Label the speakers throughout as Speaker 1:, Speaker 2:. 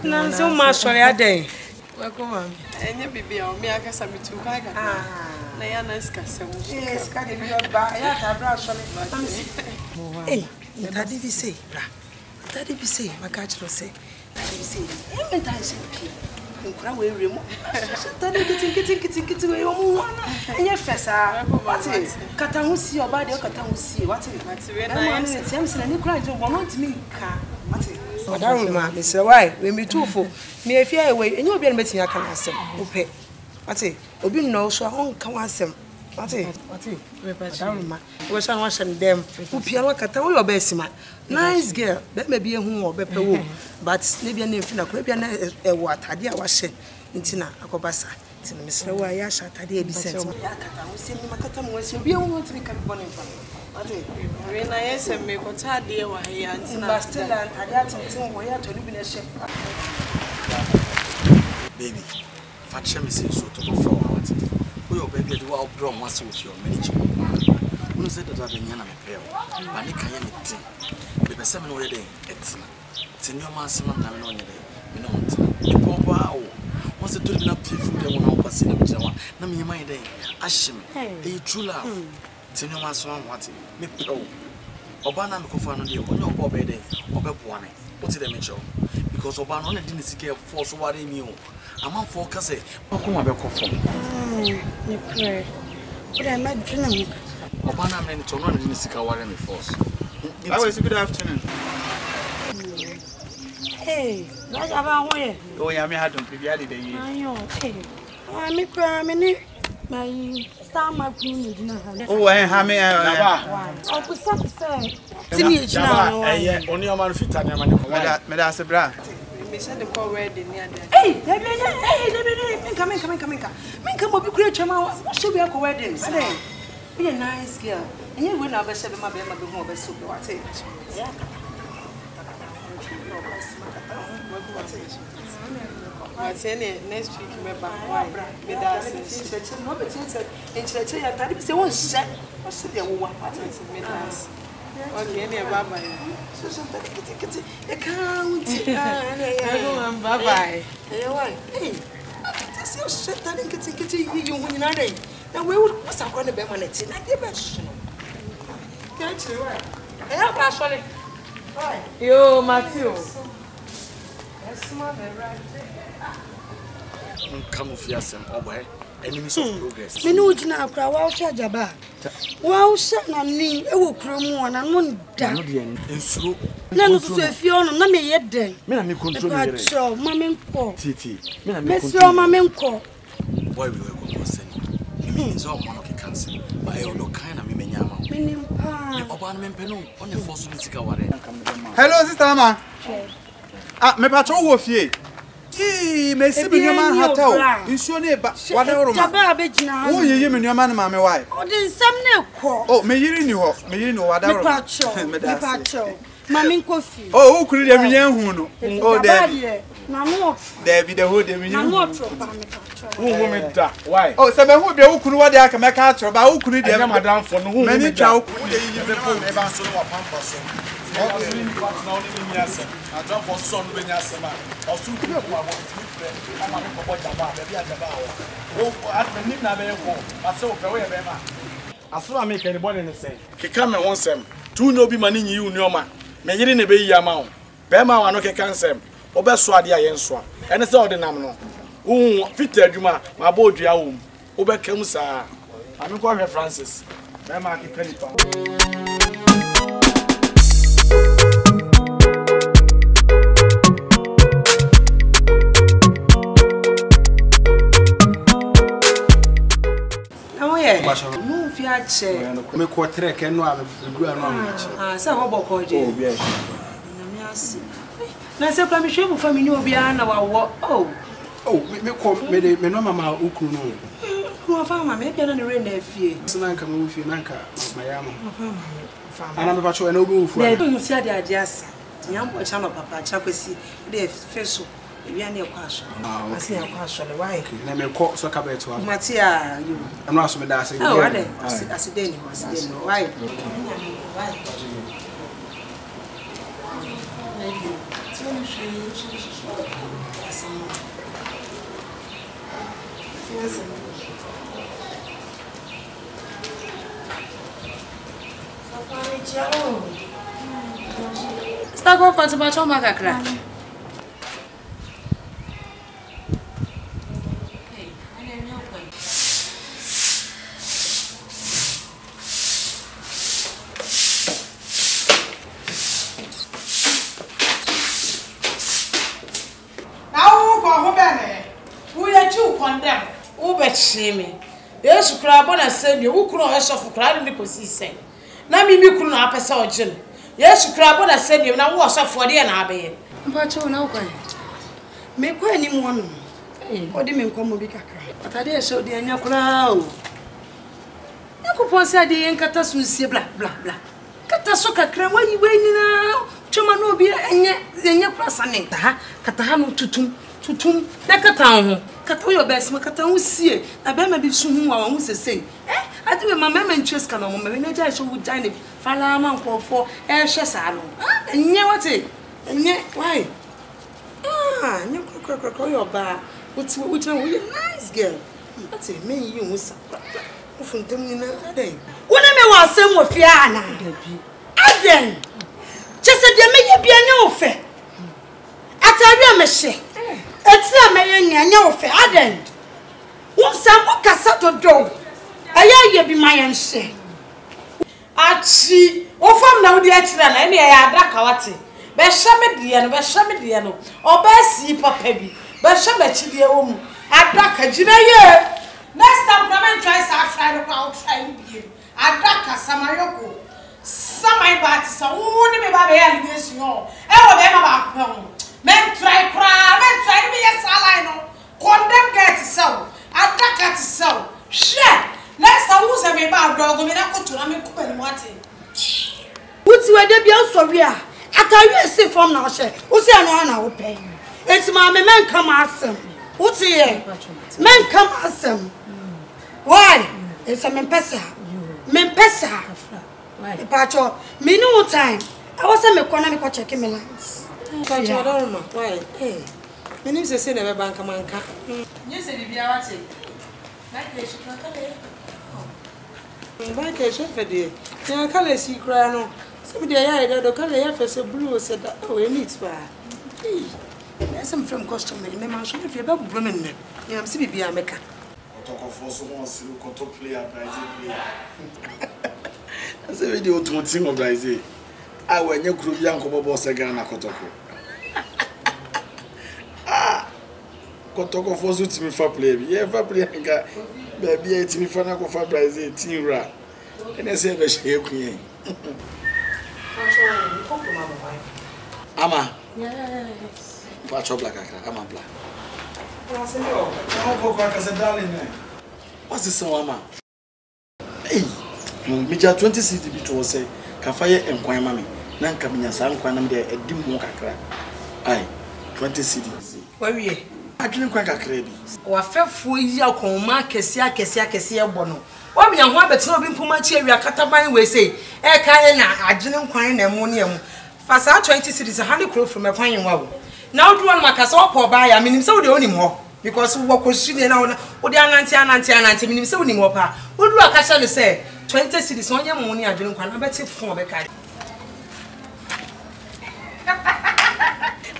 Speaker 1: Nanso ma sori aden.
Speaker 2: Welcome. Enye bibi o me aka sabitu kai ka. Na ya na ska se wo.
Speaker 1: Yes, ka de bi ba ya ta bra sori. Eh, ntade bi sei, bra. Ntade bi sei, maka chiro sei. Ntade bi sei. Ntade sei ki. Nkura we remo. Ntade kiti we omu. Enye fesa. Wati kata hu si oba de kata hu si. Wati we na ya se na ni kura je wo no ntimi ka. Wati Madam ma, Mr. Why, we me too for me if you away, and you'll be meeting a can answer. Okay, Mate, Obi no so I won't come answer. Mate, Madam ma, we shall wash them. Who piano cata your best man. Nice girl, that may be a home or better, but maybe an infinite, maybe a what idea was said in Tina Akobasa. Mr. Why, I shall idea be sent. I will send him a catam once you'll be able to become born in front.
Speaker 2: When I said, make a tad dear, why he answered,
Speaker 1: Still, and I got something where to live in a ship.
Speaker 3: Baby, Fatchem is so to go forward. We obey the wild drum once with your manager. Who said that I'm Yana Pale? I need Kayan. With the 7 wedding, it's Senior Master Naman on your day. You know, wow. Once the 2 enough people, they will not pass in the Jawa. Nami, my day, Ashim, a true love. Senior Master, what me pro. Obana Microphone on your Bob day, or Bebuane. What's the mature? Because Obana didn't see care force what he knew. I'm on focus. How come I be
Speaker 1: Pray. But I might dream.
Speaker 3: Obana meant to run in the Sikawarami force.
Speaker 4: Good afternoon.
Speaker 1: Hey, that's about where?
Speaker 4: Oh, yeah, I had to prepare the day.
Speaker 1: I make my star my queen.
Speaker 4: Oh, I have me.
Speaker 1: Oh, we stop to say. Teenage now.
Speaker 3: Only a man fit and a
Speaker 4: Medasa Bra.
Speaker 2: We said the call wedding near there.
Speaker 1: Hey, come in, come up, great chama. What should be a wedding? Say, be a nice girl. And you will never say my baby, my baby, soup. What's it?
Speaker 2: What's in it next week? Remember, with us in church. I thought it was set. What's the one? What's it? Okay, bye bye. So, bye bye. Hey, that's your shit. I didn't get you when you're not there. Now, we would pass up on the bed when it's in. I give us. Can't you? Yeah, actually. Yo, Matthew.
Speaker 3: Come with yourself, oh boy. Enemies of progress.
Speaker 1: Me no jina akra wa hwa jaba. Wa hwa na ni e wo kromu ona no da.
Speaker 3: Ensuro.
Speaker 1: Na no so afie ono na me ye den.
Speaker 3: Me na me control me.
Speaker 1: So ma me nko.
Speaker 3: Titi. Me na me
Speaker 1: control. Me so ma me nko.
Speaker 3: Boy we go send. Me so mo no ke cancel. Ba e no kind na me menya ma.
Speaker 1: Me nim pa.
Speaker 3: Oba no me mpeno on the force ni sika ware.
Speaker 4: Hello, Sister Mama. Ah, me patro wo fie. Me see me man hotel. Insuo ne ba wada oro ma.
Speaker 1: Jaba abegina ha.
Speaker 4: Wo yeye me nuama na ma me why?
Speaker 1: O de nsam na ekọ.
Speaker 4: Oh, me yiri ni ho. Me yiri no wada oro.
Speaker 1: Me patro. Mami nko fi.
Speaker 4: Oh, wo kuru de me yan hu no. Oh, de.
Speaker 1: Na no.
Speaker 4: De bi de ho de me yan.
Speaker 1: Na no tro pa me patro.
Speaker 4: Wo me da. Why? Oh, se me hu de wo kuru wada aka me ka atro ba wo kuru de.
Speaker 3: Madam for no hu.
Speaker 4: Me ni twa wo
Speaker 3: de yeye me ko me ba so no wa pampa so. I don't want son when you say, or soon to go. I'm a jaba, baby, a jaba. Oh, at the Nina, I saw Peruana. I saw I make anybody in the same. Come and want some. Two no be money you, no man. May you didn't be your mount. Bema, I know can some. Or best swadia yenswa. And it's all the namno. Oh, Peter Juma, my boy, dear home. Ober Kemusa. I'm going to Francis. Bema, I can
Speaker 1: no fear che
Speaker 4: me ko trek eno a gu anu
Speaker 1: ah say ho boko je oh bia na me asi na say pra me hwe bu family obi na wawo
Speaker 4: me ko me no mama ukuru no
Speaker 1: ko fa mama me bia na re na afie
Speaker 4: sina nka me fie na nka mayama ana me pacho ena obi ufu
Speaker 1: na do you see ade asa nyambo chama papa chakwesi de feso ebi ane kwaso asi yakwaso le why
Speaker 3: na me ko so ka beto a
Speaker 1: matia you
Speaker 3: no aso me da ase
Speaker 1: oh ade asideni why Está com quanto bate uma cacra?
Speaker 2: Now, go home. We are too condemned. Uber shame. Yes, crab on a send you who could not have for crowding the position. Na mi couldn't have a surgeon. Yes, crab on a send you now was for the abbey.
Speaker 1: But you know, make any one. What do you mean, come with but I dare show the annual crowd. You could point at the Encatasus, blah, blah, blah. Catasuka, cram, where you waiting now? Chumanobia and yet, Prasaneta, Catahano tutum, Nakatan, Catoyo best, Macatan see. I bet maybe soon I won't say. I do my mamma and Chesca, my manager, so would dine it. Falaman for air chasano. And yet what it? And yet, why? Ah, you could call your bar. Which are a nice girl. That's it, me, you was from Domina a day. When I was some of Fiana, Aden, just a demon be a no fair. I tell you, Michelle, it's not my no fair, Aden. What's some cassato dog? I hear you be my own say. Archie, or from now the excellent, any Adakawati. Beshamediano, Beshamediano, or Bessie Papebi. But somebody dear woman, I duck a Gina year. Next time, Raman tries outside begin. I duck a Samayoko. Some my bats are only about the allegation. Ever them about home. Men try cry, men try to be a salino. Condemn get so. I duck at so. Share. Next time, who's a about dog, and I go to Amico and what? What's where they be also real? I tell you, say from now, who's the one I will pay you. It's my men come awesome. What's here? Men come awesome. Why? It's a Mempesa. Mempesa. Pacho, me no time. I was a mechanic checking my lines. Pacho, I don't know. Why? Hey. My name is Cinema Bancamanca. Yes, if you are saying. My case for the color see crown. Somebody I had a color for blue said that oh, it needs fire. There's some film costume, I'm sure if you're about women. I'm seeing be a maker.
Speaker 3: That's a video to sing of Brazil. I went your group young boss again. Ah, Kotoko for suits me for play. Yeah, for play. Baby, it's me for Nako for Brazil, Tira. And I say, Ama.
Speaker 1: Yes.
Speaker 3: Patch up like I'm a black. What's this one, Mama? Hey, Major 20 city to say, Cafaya and Quay Mammy. Nan Camina San Quanam there a dim mocha crack. Aye, 20 cities.
Speaker 1: Where are you?
Speaker 3: I didn't quite a credit.
Speaker 1: Or fair for you, Coma, Cassia Bono. Why be a one but no been Pumachi, we are Cataban, we say, Eka, I didn't quine ammonium. Fasa 20 cities, 100 crow from a quine wow. Now do one Macas or poor buy, I mean, so the only more. Because what was she now? What the auntie, meaning so many more. What do I catch her to say? 20 cities on your money, I don't want to bet it for a cat.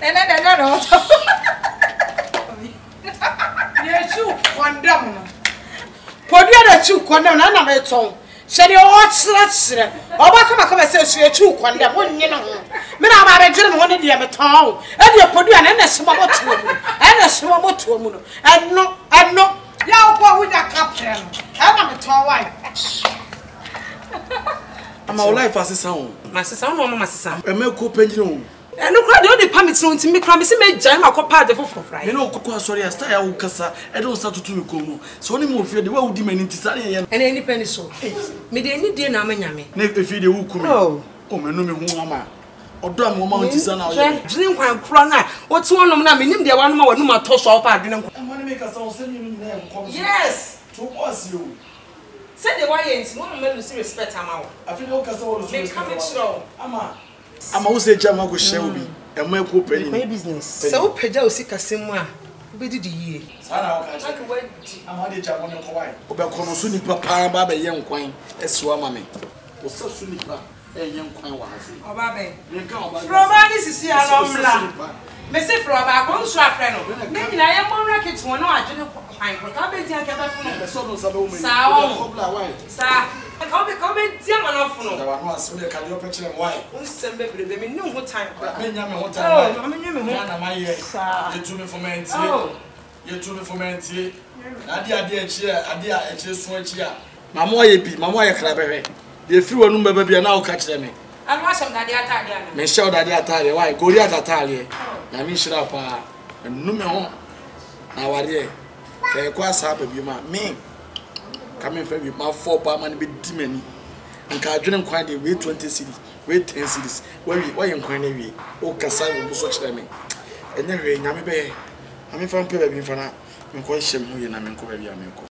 Speaker 1: No.
Speaker 2: Yes, you condemn. Put the other two condemn, and I'm at home. Shall you watch that? Obama says you're too condemned, wouldn't you know? Men are a gentleman wanted you at all. And you put you an small to a moon. And no, you go with a captain. I'm a tall wife.
Speaker 3: I'm our life as a sound.
Speaker 1: My son, my son.
Speaker 3: A milk open.
Speaker 1: And look at the only permits known to me, promising me, Jam, I call the for Friday.
Speaker 3: You know, Cocoa, sorry, I stay out Cassa. I don't start to do Como. So any more fear the world demanding to study and
Speaker 1: any penny so. Me, they need dinner, Miami.
Speaker 3: Never feed the Wuku. Oh, my name is Mama. odo am wo ma ntisa na o ye
Speaker 2: dwene nkwan kro na o ti wonom na menim de wanoma wanum atoso o pa dwene nkwan
Speaker 3: e mo ne make us say you na nkom
Speaker 2: yes
Speaker 3: to boss you
Speaker 2: say the why enti no me lose respect ama wo
Speaker 3: afini o kasa wo lose
Speaker 2: respect
Speaker 3: ama wo say chama go share obi e mo ekwo pani
Speaker 2: my business say wo pagya o sika semu a obedidi yie
Speaker 3: sana wo ka ama de chama ne ko wai obekọ no so nipa pa ba be ye nkwan esiwa ma me wo so so nipa e ye nkwan wa ase
Speaker 2: oba be
Speaker 3: me ka oba
Speaker 2: froba ni sisi anomla me se froba ko nso afre no me nyina ye monra kitchen no adwene kwan ko ka be dia kebe funu
Speaker 3: me so no sabe wo me
Speaker 2: sa wo
Speaker 3: kobla wai
Speaker 2: sa ka be dia ma no funu
Speaker 3: da wa no ase me ka de opekere mo wai
Speaker 2: unsem bebrebe me nu ho time ko
Speaker 3: me nya me ho time wai
Speaker 2: me nya me ho
Speaker 3: na ma ye
Speaker 2: sa
Speaker 3: ye tu me fomenti ye tu me fomenti ade echi ade a echi so echi a mama ye bi mama ye kra behwe ye firi wonu baba bia na wo ka kire me
Speaker 2: anu asem dade atade ana
Speaker 3: me show dade atade why gori atale na me shira pa nu me ho na ware ke kwa sa ba bi ma me ka me fa bi ma 4 pa ma ne be di mani nka adwene nkwan de we 20 cities we 10 cities we ye nkwan na wi o kasa wo so kire me enye hwe nyame be ame fa mpe ba bi fa na me ko hyem ho ye na me ko ba bi a me ko